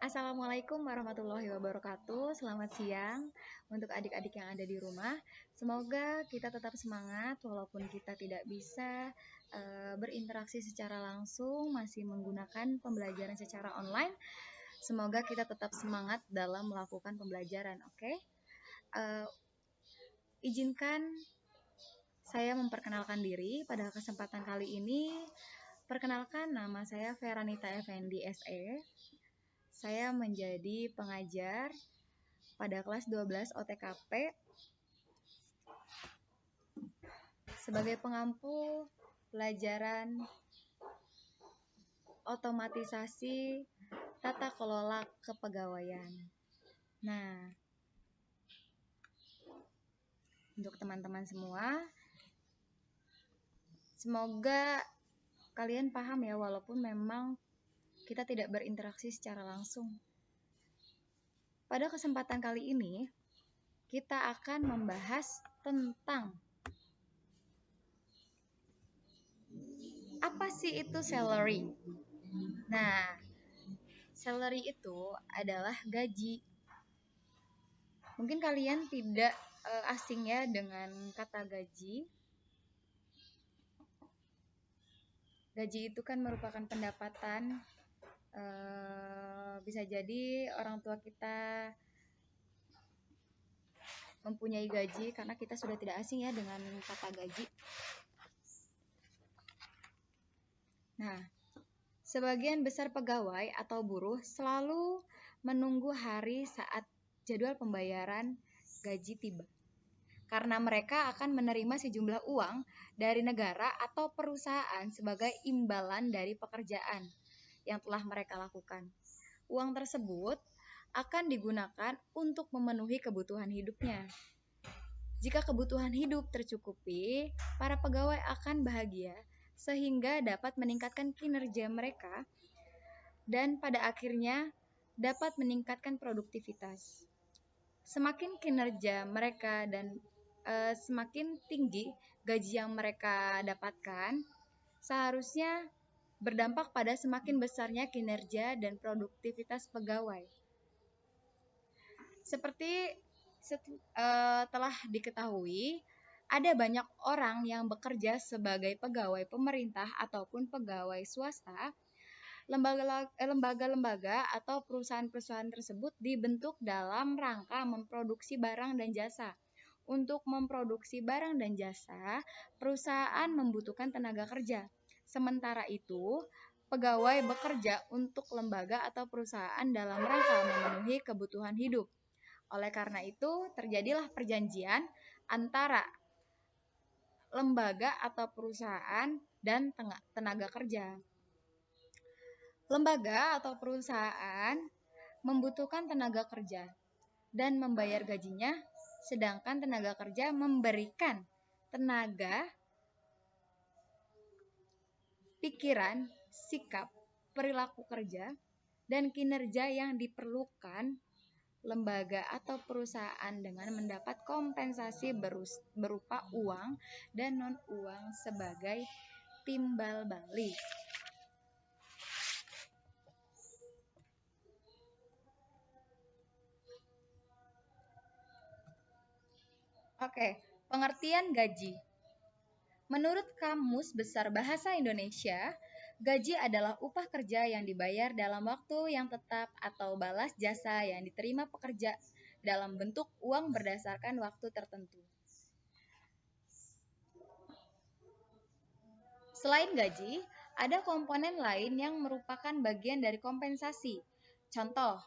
Assalamualaikum warahmatullahi wabarakatuh. Selamat siang untuk adik-adik yang ada di rumah. Semoga kita tetap semangat walaupun kita tidak bisa berinteraksi secara langsung, masih menggunakan pembelajaran secara online. Semoga kita tetap semangat dalam melakukan pembelajaran, oke? Izinkan saya memperkenalkan diri pada kesempatan kali ini. Perkenalkan, nama saya Feranita Effendi SE. Saya menjadi pengajar pada kelas 12 OTKP sebagai pengampu pelajaran otomatisasi tata kelola kepegawaian. Nah, untuk teman-teman semua, semoga kalian paham ya, walaupun memang kita tidak berinteraksi secara langsung. Pada kesempatan kali ini, kita akan membahas tentang apa sih itu salary. Nah, salary itu adalah gaji. Mungkin kalian tidak asing ya dengan kata gaji. Gaji itu kan merupakan pendapatan. Bisa jadi orang tua kita mempunyai gaji karena kita sudah tidak asing ya dengan kata gaji. Nah, sebagian besar pegawai atau buruh selalu menunggu hari saat jadwal pembayaran gaji tiba. Karena mereka akan menerima sejumlah uang dari negara atau perusahaan sebagai imbalan dari pekerjaan yang telah mereka lakukan. Uang tersebut akan digunakan untuk memenuhi kebutuhan hidupnya. Jika kebutuhan hidup tercukupi, para pegawai akan bahagia sehingga dapat meningkatkan kinerja mereka dan pada akhirnya dapat meningkatkan produktivitas. Semakin kinerja mereka dan semakin tinggi gaji yang mereka dapatkan, seharusnya berdampak pada semakin besarnya kinerja dan produktivitas pegawai. Seperti telah diketahui, ada banyak orang yang bekerja sebagai pegawai pemerintah ataupun pegawai swasta. Lembaga-lembaga atau perusahaan-perusahaan tersebut dibentuk dalam rangka memproduksi barang dan jasa. Untuk memproduksi barang dan jasa, perusahaan membutuhkan tenaga kerja. Sementara itu, pegawai bekerja untuk lembaga atau perusahaan dalam rangka memenuhi kebutuhan hidup. Oleh karena itu, terjadilah perjanjian antara lembaga atau perusahaan dan tenaga kerja. Lembaga atau perusahaan membutuhkan tenaga kerja dan membayar gajinya, sedangkan tenaga kerja memberikan tenaga, pikiran, sikap, perilaku kerja, dan kinerja yang diperlukan lembaga atau perusahaan dengan mendapat kompensasi berupa uang dan non-uang sebagai timbal balik. Oke, pengertian gaji. Menurut Kamus Besar Bahasa Indonesia, gaji adalah upah kerja yang dibayar dalam waktu yang tetap atau balas jasa yang diterima pekerja dalam bentuk uang berdasarkan waktu tertentu. Selain gaji, ada komponen lain yang merupakan bagian dari kompensasi. Contoh,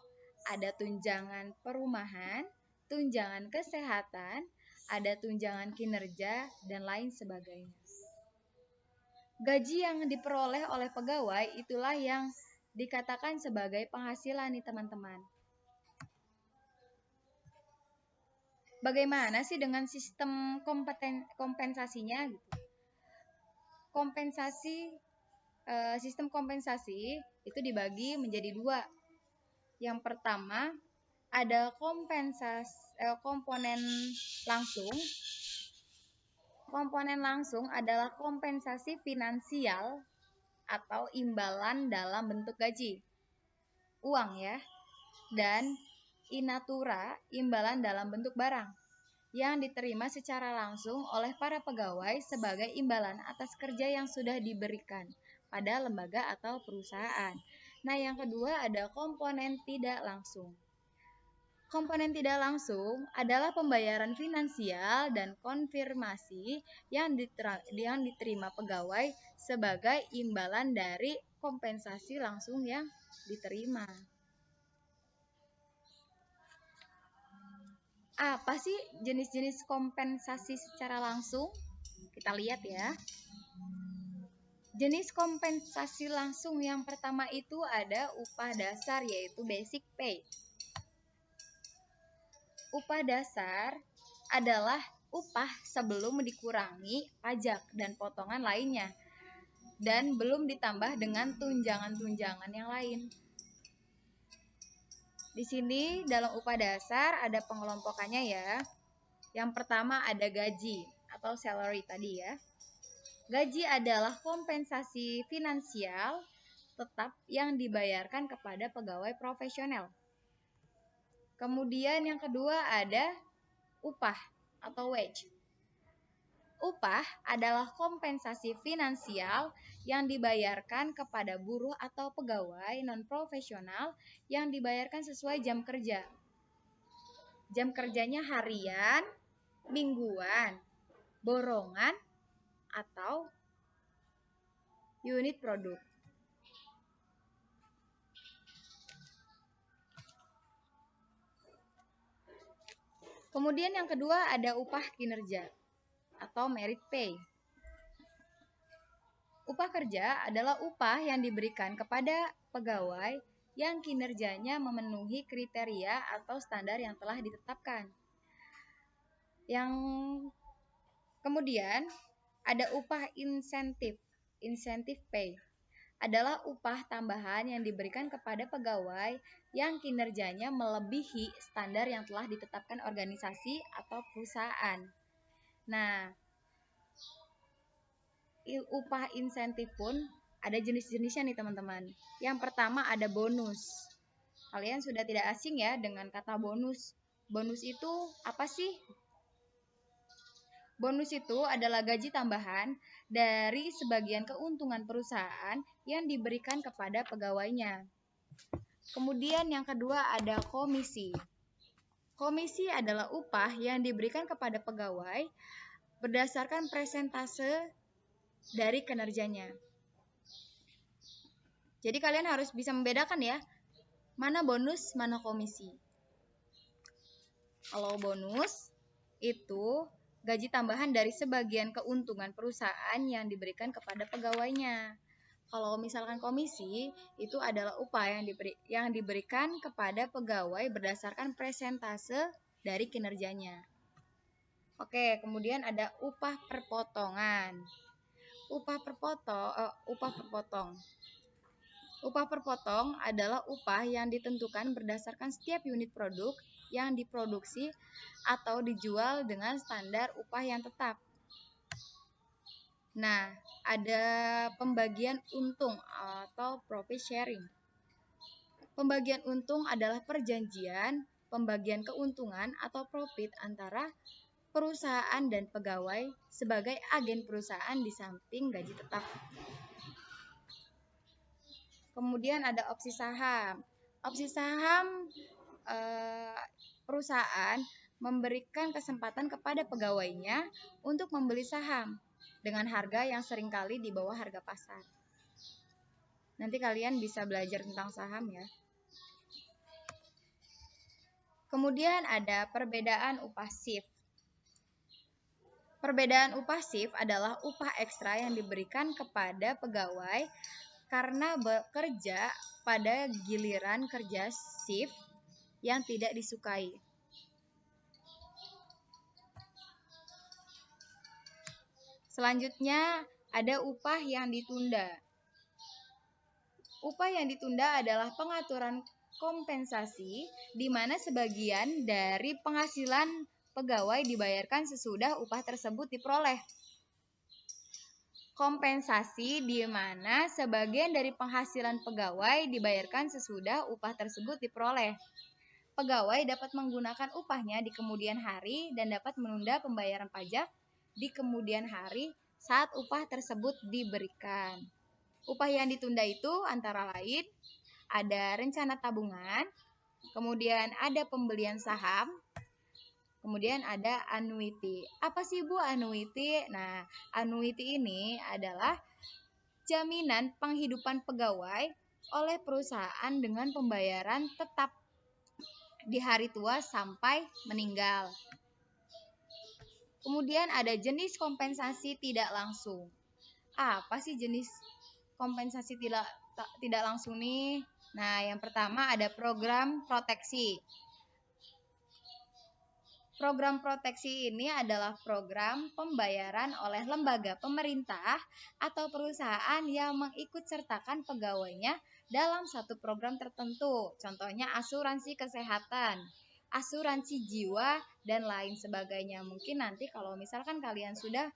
ada tunjangan perumahan, tunjangan kesehatan, ada tunjangan kinerja, dan lain sebagainya. Gaji yang diperoleh oleh pegawai itulah yang dikatakan sebagai penghasilan nih teman-teman. Bagaimana sih dengan sistem kompensasinya? Sistem kompensasi itu dibagi menjadi dua. Yang pertama ada komponen langsung. Komponen langsung adalah kompensasi finansial atau imbalan dalam bentuk gaji, uang ya. dan in natura, imbalan dalam bentuk barang, yang diterima secara langsung oleh para pegawai sebagai imbalan atas kerja yang sudah diberikan pada lembaga atau perusahaan. Nah, yang kedua ada komponen tidak langsung. Komponen tidak langsung adalah pembayaran finansial dan konfirmasi yang diterima pegawai sebagai imbalan dari kompensasi langsung yang diterima. Apa sih jenis-jenis kompensasi secara langsung? Kita lihat ya. Jenis kompensasi langsung yang pertama itu ada upah dasar, yaitu basic pay. Upah dasar adalah upah sebelum dikurangi pajak dan potongan lainnya, dan belum ditambah dengan tunjangan-tunjangan yang lain. Di sini dalam upah dasar ada pengelompokannya ya. Yang pertama ada gaji atau salary tadi ya. Gaji adalah kompensasi finansial tetap yang dibayarkan kepada pegawai profesional. Kemudian yang kedua ada upah atau wage. Upah adalah kompensasi finansial yang dibayarkan kepada buruh atau pegawai non-profesional yang dibayarkan sesuai jam kerja. Jam kerjanya harian, mingguan, borongan, atau unit produk. Kemudian yang kedua ada upah kinerja atau merit pay. Upah kerja adalah upah yang diberikan kepada pegawai yang kinerjanya memenuhi kriteria atau standar yang telah ditetapkan. Yang kemudian ada upah insentif pay. Adalah upah tambahan yang diberikan kepada pegawai yang kinerjanya melebihi standar yang telah ditetapkan organisasi atau perusahaan. Nah, upah insentif pun ada jenis-jenisnya nih teman-teman. Yang pertama ada bonus. Kalian sudah tidak asing ya dengan kata bonus. Bonus itu apa sih? Bonus itu adalah gaji tambahan dari sebagian keuntungan perusahaan yang diberikan kepada pegawainya. Kemudian yang kedua ada komisi. Komisi adalah upah yang diberikan kepada pegawai berdasarkan persentase dari kinerjanya. Jadi kalian harus bisa membedakan ya, mana bonus, mana komisi. Kalau bonus itu gaji tambahan dari sebagian keuntungan perusahaan yang diberikan kepada pegawainya. Kalau misalkan komisi, itu adalah upah yang diberikan kepada pegawai berdasarkan persentase dari kinerjanya. Oke, kemudian ada upah perpotongan. Upah perpotong adalah upah yang ditentukan berdasarkan setiap unit produk yang diproduksi atau dijual dengan standar upah yang tetap. Nah, ada pembagian untung atau profit sharing. Pembagian untung adalah perjanjian pembagian keuntungan atau profit antara perusahaan dan pegawai sebagai agen perusahaan di samping gaji tetap. Kemudian ada opsi saham. Opsi saham perusahaan memberikan kesempatan kepada pegawainya untuk membeli saham dengan harga yang seringkali di bawah harga pasar. Nanti kalian bisa belajar tentang saham ya. Kemudian ada perbedaan upah shift. Perbedaan upah shift adalah upah ekstra yang diberikan kepada pegawai karena bekerja pada giliran kerja shift yang tidak disukai. Selanjutnya ada upah yang ditunda. Upah yang ditunda adalah pengaturan kompensasi di mana sebagian dari penghasilan pegawai dibayarkan sesudah upah tersebut diperoleh. Kompensasi di mana sebagian dari penghasilan pegawai dibayarkan sesudah upah tersebut diperoleh. Pegawai dapat menggunakan upahnya di kemudian hari dan dapat menunda pembayaran pajak di kemudian hari saat upah tersebut diberikan. Upah yang ditunda itu antara lain ada rencana tabungan, kemudian ada pembelian saham, kemudian ada annuity. Apa sih Bu annuity? Nah, annuity ini adalah jaminan penghidupan pegawai oleh perusahaan dengan pembayaran tetap di hari tua sampai meninggal. Kemudian ada jenis kompensasi tidak langsung. Apa sih jenis kompensasi tidak langsung nih? Nah, yang pertama ada program proteksi. Program proteksi ini adalah program pembayaran oleh lembaga pemerintah atau perusahaan yang mengikut sertakan pegawainya dalam satu program tertentu. Contohnya asuransi kesehatan, asuransi jiwa, dan lain sebagainya. Mungkin nanti kalau misalkan kalian sudah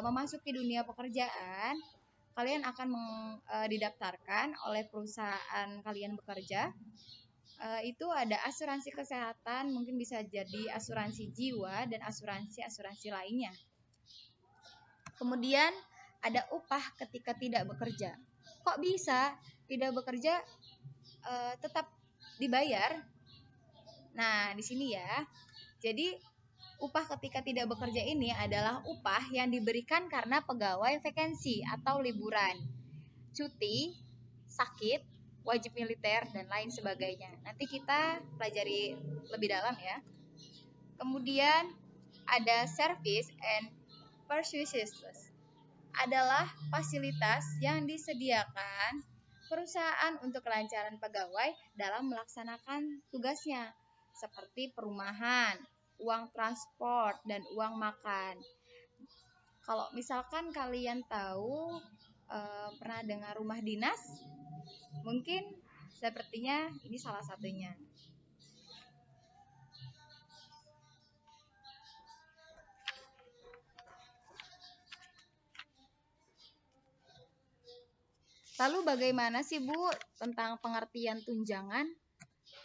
memasuki dunia pekerjaan, kalian akan didaftarkan oleh perusahaan kalian bekerja. Itu ada asuransi kesehatan, mungkin bisa jadi asuransi jiwa dan asuransi lainnya. Kemudian ada upah ketika tidak bekerja. Kok bisa tidak bekerja tetap dibayar? Nah, di sini ya. Jadi upah ketika tidak bekerja ini adalah upah yang diberikan karena pegawai vakansi atau liburan, cuti, sakit, wajib militer, dan lain sebagainya. Nanti kita pelajari lebih dalam ya. Kemudian ada service and purchases. Adalah fasilitas yang disediakan perusahaan untuk kelancaran pegawai dalam melaksanakan tugasnya, seperti perumahan, uang transport, dan uang makan. Kalau misalkan kalian tahu pernah dengar rumah dinas, mungkin sepertinya ini salah satunya. Lalu bagaimana sih Bu tentang pengertian tunjangan?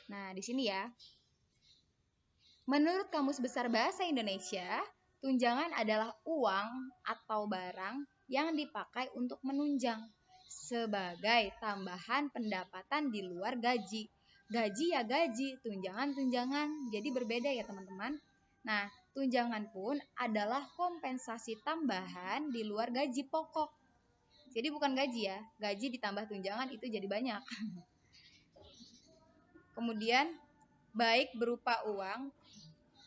Nah, di sini ya. Menurut Kamus Besar Bahasa Indonesia, tunjangan adalah uang atau barang yang dipakai untuk menunjang sebagai tambahan pendapatan di luar gaji. Gaji ya gaji, tunjangan. Jadi berbeda ya teman-teman. Nah, tunjangan pun adalah kompensasi tambahan di luar gaji pokok. Jadi bukan gaji ya, gaji ditambah tunjangan itu jadi banyak. Kemudian baik berupa uang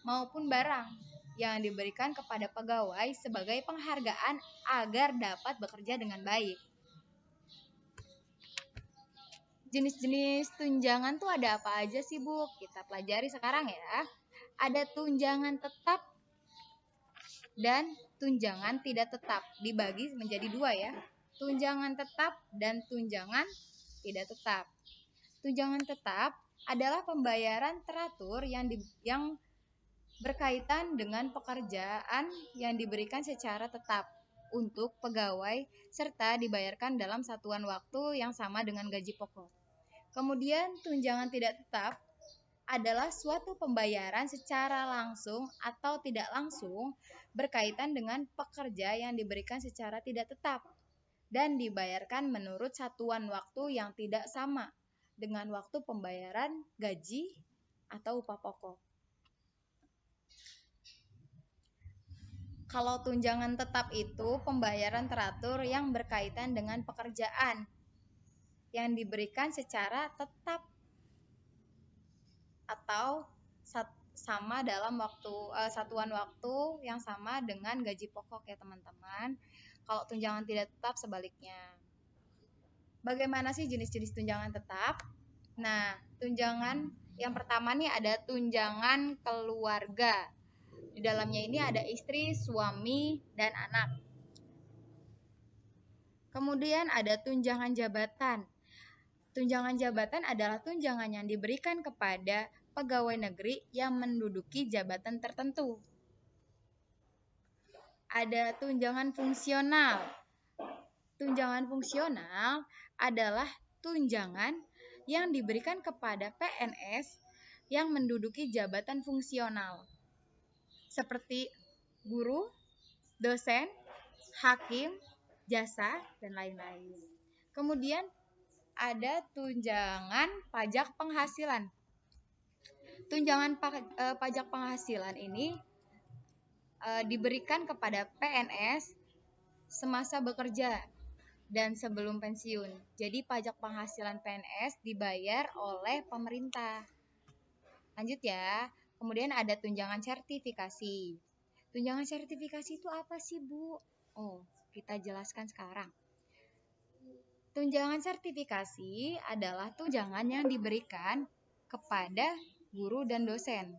maupun barang yang diberikan kepada pegawai sebagai penghargaan agar dapat bekerja dengan baik. Jenis-jenis tunjangan tuh ada apa aja sih Bu? Kita pelajari sekarang ya. Ada tunjangan tetap dan tunjangan tidak tetap. Dibagi menjadi dua ya. Tunjangan tetap dan tunjangan tidak tetap. Tunjangan tetap adalah pembayaran teratur yang berkaitan dengan pekerjaan yang diberikan secara tetap untuk pegawai serta dibayarkan dalam satuan waktu yang sama dengan gaji pokok. Kemudian tunjangan tidak tetap adalah suatu pembayaran secara langsung atau tidak langsung berkaitan dengan pekerja yang diberikan secara tidak tetap dan dibayarkan menurut satuan waktu yang tidak sama dengan waktu pembayaran gaji atau upah pokok. Kalau tunjangan tetap itu pembayaran teratur yang berkaitan dengan pekerjaan yang diberikan secara tetap atau sama dalam satuan waktu yang sama dengan gaji pokok ya teman-teman. Kalau tunjangan tidak tetap sebaliknya. Bagaimana sih jenis-jenis tunjangan tetap? Nah, tunjangan yang pertama nih ada tunjangan keluarga. Di dalamnya ini ada istri, suami, dan anak. Kemudian ada tunjangan jabatan. Tunjangan jabatan adalah tunjangan yang diberikan kepada pegawai negeri yang menduduki jabatan tertentu. Ada tunjangan fungsional. Tunjangan fungsional adalah tunjangan yang diberikan kepada PNS yang menduduki jabatan fungsional seperti guru, dosen, hakim, jasa, dan lain-lain. Kemudian ada tunjangan pajak penghasilan. Tunjangan pajak penghasilan ini diberikan kepada PNS semasa bekerja dan sebelum pensiun. Jadi pajak penghasilan PNS dibayar oleh pemerintah. Lanjut ya. Kemudian ada tunjangan sertifikasi. Tunjangan sertifikasi itu apa sih, Bu? Oh, kita jelaskan sekarang. Tunjangan sertifikasi adalah tunjangan yang diberikan kepada guru dan dosen.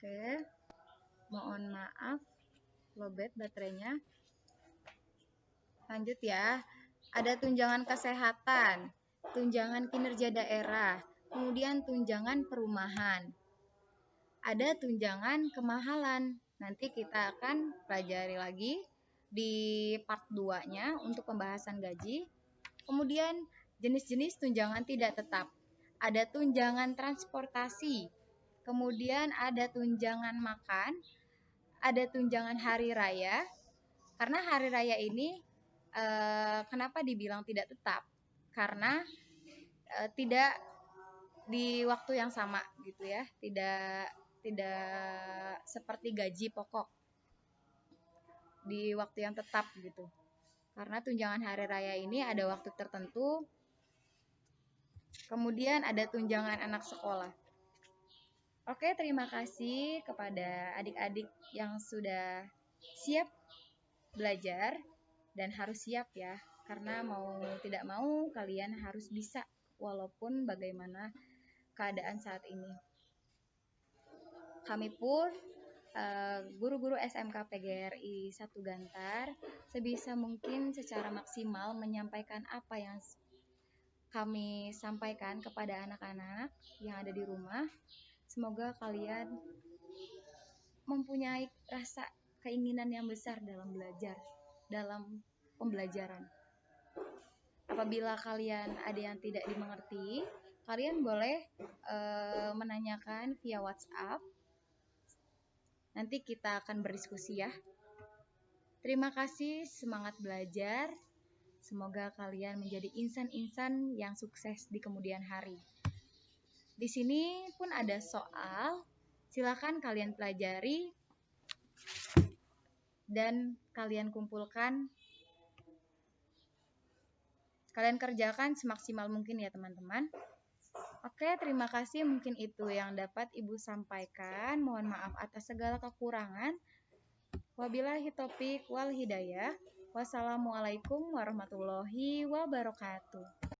Oke, mohon maaf, lowbat baterainya. Lanjut ya, ada tunjangan kesehatan, tunjangan kinerja daerah, kemudian tunjangan perumahan. Ada tunjangan kemahalan. Nanti kita akan pelajari lagi di part 2-nya untuk pembahasan gaji. Kemudian jenis-jenis tunjangan tidak tetap. Ada tunjangan transportasi, kemudian ada tunjangan makan, ada tunjangan hari raya. Karena hari raya ini kenapa dibilang tidak tetap? Karena tidak di waktu yang sama gitu ya, tidak seperti gaji pokok di waktu yang tetap gitu. Karena tunjangan hari raya ini ada waktu tertentu. Kemudian ada tunjangan anak sekolah. Oke, terima kasih kepada adik-adik yang sudah siap belajar dan harus siap ya. Karena mau tidak mau kalian harus bisa walaupun bagaimana keadaan saat ini. Kami pun guru-guru SMK PGRI 1 Gantar sebisa mungkin secara maksimal menyampaikan apa yang kami sampaikan kepada anak-anak yang ada di rumah. Semoga kalian mempunyai rasa keinginan yang besar dalam belajar, dalam pembelajaran. Apabila kalian ada yang tidak dimengerti, kalian boleh menanyakan via WhatsApp. Nanti kita akan berdiskusi ya. Terima kasih, semangat belajar. Semoga kalian menjadi insan-insan yang sukses di kemudian hari. Di sini pun ada soal, silakan kalian pelajari dan kalian kumpulkan. Kalian kerjakan semaksimal mungkin ya teman-teman. Oke, terima kasih. Mungkin itu yang dapat Ibu sampaikan. Mohon maaf atas segala kekurangan. Wabillahi taufiq wal hidayah. Wassalamualaikum warahmatullahi wabarakatuh.